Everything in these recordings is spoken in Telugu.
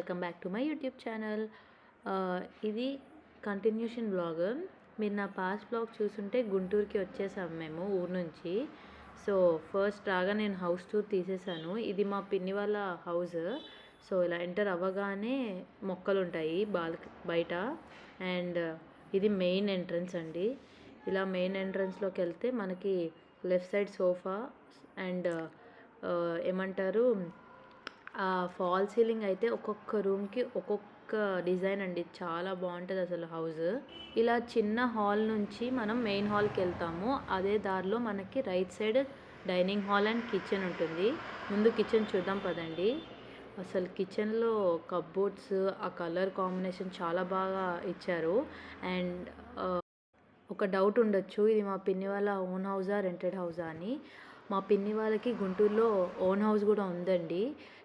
Welcome back to my YouTube channel. ఇది కంటిన్యూషన్ బ్లాగ్. మీరు నా పాస్ట్ బ్లాగ్ చూసుంటే గుంటూరుకి వచ్చేసాము మేము ఊరు నుంచి. సో ఫస్ట్ రాగా నేను హౌస్ టూర్ తీసేసాను. ఇది మా పిన్ని వాళ్ళ హౌస్. సో ఇలా ఎంటర్ అవ్వగానే మొక్కలు ఉంటాయి బయట. అండ్ ఇది మెయిన్ ఎంట్రన్స్ అండి. ఇలా మెయిన్ ఎంట్రన్స్లోకి వెళ్తే మనకి లెఫ్ట్ సైడ్ సోఫా అండ్ ఏమంటారు ఫాల్ సీలింగ్ అయితే ఒక్కొక్క రూమ్కి ఒక్కొక్క డిజైన్ అండి. చాలా బాగుంటుంది అసలు హౌస్. ఇలా చిన్న హాల్ నుంచి మనం మెయిన్ హాల్కి వెళ్తాము. అదే దారిలో మనకి right side dining hall and kitchen ఉంటుంది. ముందు కిచెన్ చూద్దాం పదండి. అసలు కిచెన్లో కప్బోర్డ్స్ ఆ కలర్ కాంబినేషన్ చాలా బాగా ఇచ్చారు. అండ్ ఒక డౌట్ ఉండొచ్చు, ఇది మా పిన్ని వాళ్ళ ఓన్ హౌసా రెంటెడ్ హౌసా అని. మా పిన్ని వాళ్ళకి గుంటూరులో ఓన్ హౌస్ కూడా ఉందండి.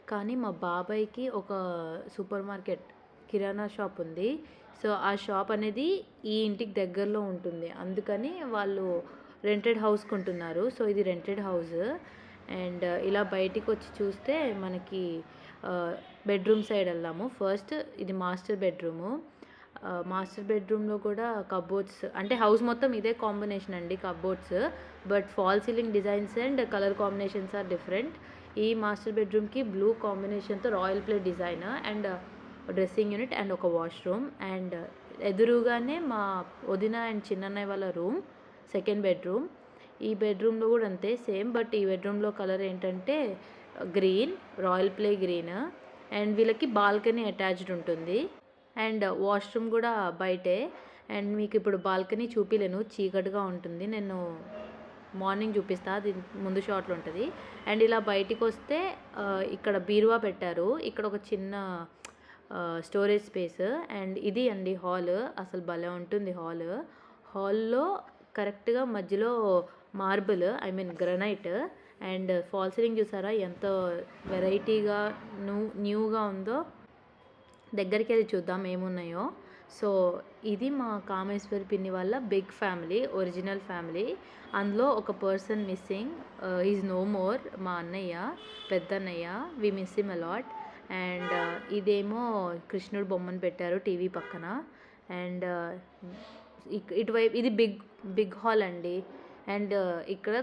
కానీ మా బాబాయ్కి ఒక సూపర్ మార్కెట్ కిరాణా షాప్ ఉంది. సో ఆ షాప్ అనేది ఈ ఇంటికి దగ్గరలో ఉంటుంది. అందుకని వాళ్ళు రెంటెడ్ హౌస్కి ఉంటున్నారు. సో ఇది రెంటెడ్ హౌస్. అండ్ ఇలా బయటికి వచ్చి చూస్తే మనకి బెడ్రూమ్ సైడ్ వెళ్దాము. ఫస్ట్ ఇది మాస్టర్ బెడ్రూము. మాస్టర్ బెడ్రూమ్లో కూడా కబోర్డ్స్ అంటే హౌస్ మొత్తం ఇదే కాంబినేషన్ అండి cupboards. But fall ceiling designs and colour combinations are different. ఈ మాస్టర్ బెడ్రూమ్కి బ్లూ కాంబినేషన్తో royal play design and dressing unit and ఒక వాష్రూమ్. అండ్ ఎదురుగానే మా వదిన అండ్ చిన్నన్నయ్య వాళ్ళ రూమ్ సెకండ్ బెడ్రూమ్. ఈ బెడ్రూమ్లో కూడా అంతే సేమ్. బట్ ఈ బెడ్రూమ్లో కలర్ ఏంటంటే green, royal play green. And వీళ్ళకి బాల్కనీ అటాచ్డ్ ఉంటుంది. అండ్ వాష్రూమ్ కూడా బయటే. అండ్ మీకు ఇప్పుడు బాల్కనీ చూపిలేను, చీకటిగా ఉంటుంది. నేను మార్నింగ్ చూపిస్తా, అది ముందు షాట్లో ఉంటుంది. అండ్ ఇలా బయటికి వస్తే ఇక్కడ బీరువా పెట్టారు. ఇక్కడ ఒక చిన్న స్టోరేజ్ స్పేస్. అండ్ ఇది అండి హాల్. అసలు భలే ఉంటుంది హాల్. హాల్లో కరెక్ట్గా మధ్యలో marble granite. And fall ceiling చూసారా ఎంత వెరైటీగా న్యూగా ఉందో. దగ్గరికి వెళ్ళి చూద్దాం ఏమున్నాయో. సో ఇది మా కామేశ్వరి పిన్ని వాళ్ళ బిగ్ ఫ్యామిలీ, ఒరిజినల్ ఫ్యామిలీ. అందులో ఒక person missing, is no more. మా అన్నయ్య, పెద్దన్నయ్య. We miss him a lot. And ఇదేమో కృష్ణుడు బొమ్మను పెట్టారు టీవీ పక్కన. అండ్ ఇటువైపు ఇది బిగ్ హాల్ అండి. అండ్ ఇక్కడ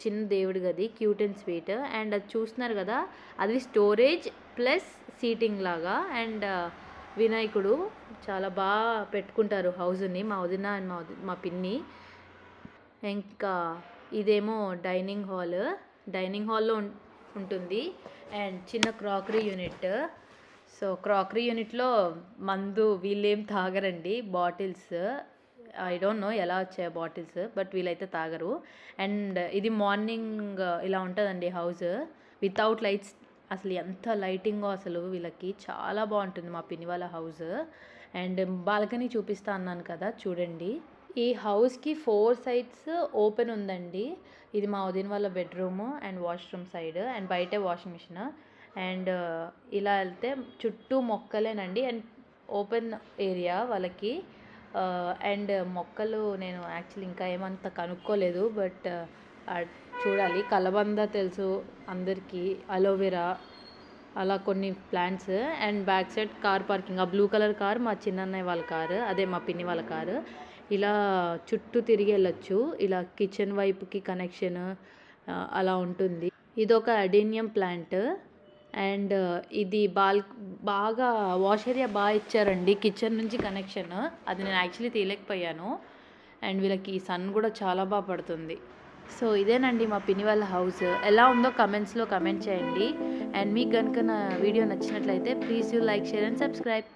చిన్న దేవుడి గది, క్యూట్ అండ్ స్వీట్. అండ్ అది చూస్తున్నారు కదా, అది స్టోరేజ్ ప్లస్ సీటింగ్ లాగా. అండ్ వినాయకుడు చాలా బాగా పెట్టుకుంటారు హౌస్ని మా వదిన అండ్ మా పిన్ని. ఇంకా ఇదేమో డైనింగ్ హాల్. డైనింగ్ హాల్లో ఉంటుంది. అండ్ చిన్న క్రాకరీ యూనిట్. సో క్రాకరీ యూనిట్లో మందు వీళ్ళేం తాగరండి, బాటిల్స్. ఐ డోంట్ నో ఎలా వచ్చాయి బాటిల్స్, బట్ వీళ్ళైతే తాగరు. అండ్ ఇది మార్నింగ్ ఇలా ఉంటుందండి హౌస్ వితౌట్ లైట్స్. అసలు ఎంత లైటింగో అసలు వీళ్ళకి చాలా బాగుంటుంది మా పిన్ని వాళ్ళ హౌస్. అండ్ బాల్కనీ చూపిస్తా అన్నాను కదా, చూడండి. ఈ హౌస్కి 4 సైడ్స్ ఓపెన్ ఉందండి. ఇది మా వదిన వాళ్ళ bedroom and washroom side. And బయటే వాషింగ్ మిషన్. అండ్ ఇలా వెళ్తే చుట్టూ మొక్కలేనండి. అండ్ ఓపెన్ ఏరియా వాళ్ళకి. అండ్ మొక్కలు నేను యాక్చువల్లీ ఇంకా ఏమంత కనుక్కోలేదు, బట్ చూడాలి. కలబంద తెలుసు అందరికీ, అలోవెరా, అలా కొన్ని plants. And back side car parking. ఆ బ్లూ కలర్ కార్ మా చిన్నన్నయ్య వాళ్ళ కారు, అదే మా పిన్ని వాళ్ళ కారు. ఇలా చుట్టూ తిరిగి వెళ్ళొచ్చు. ఇలా కిచెన్ వైపుకి కనెక్షన్ అలా ఉంటుంది. ఇదొక అడేనియం ప్లాంట్. అండ్ ఇది బాగా వాష్ ఏరియా బాగా ఇచ్చారండి కిచెన్ నుంచి కనెక్షన్. అది నేను యాక్చువల్లీ తీయలేకపోయాను. అండ్ వీళ్ళకి సన్ కూడా చాలా బాగా పడుతుంది. సో ఇదేనండి మా పిన్ని వాళ్ళ హౌస్. ఎలా ఉందో కమెంట్స్లో కమెంట్ చేయండి. అండ్ మీకు కనుక నా వీడియో నచ్చినట్లయితే please you like, share and subscribe.